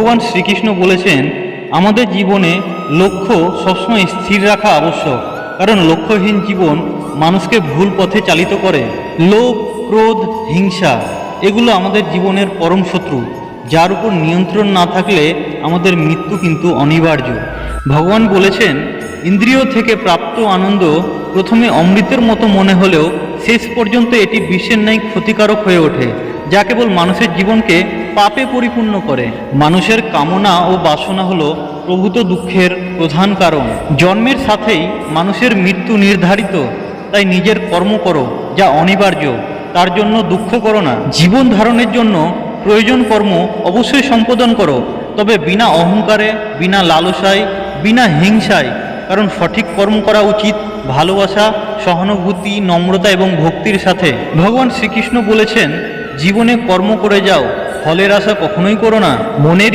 ভগবান শ্রীকৃষ্ণ বলেছেন আমাদের জীবনে লক্ষ্য সবসময় স্থির রাখা আবশ্যক, কারণ লক্ষ্যহীন জীবন মানুষকে ভুল পথে চালিত করে। লোভ, ক্রোধ, হিংসা এগুলো আমাদের জীবনের পরম শত্রু, যার উপর নিয়ন্ত্রণ না থাকলে আমাদের মৃত্যু কিন্তু অনিবার্য। ভগবান বলেছেন ইন্দ্রিয় থেকে প্রাপ্ত আনন্দ প্রথমে অমৃতের মতো মনে হলেও শেষ পর্যন্ত এটি বিষের ন্যায় ক্ষতিকারক হয়ে ওঠে, যা কেবল মানুষের জীবনকে পাপে পরিপূর্ণ করে। মানুষের কামনা ও বাসনা হলো প্রভূত দুঃখের প্রধান কারণ। জন্মের সাথেই মানুষের মৃত্যু নির্ধারিত, তাই নিজের কর্ম করো যা অনিবার্য, তার জন্য দুঃখ করো না। জীবন ধারণের জন্য প্রয়োজন কর্ম অবশ্যই সম্পাদন করো, তবে বিনা অহংকারে, বিনা লালসায়, বিনা হিংসায়, কারণ সঠিক কর্ম করা উচিত ভালোবাসা, সহানুভূতি, নম্রতা এবং ভক্তির সাথে। ভগবান শ্রীকৃষ্ণ বলেছেন জীবনে কর্ম করে যাও, ফলের আশা কখনোই করো না। মনের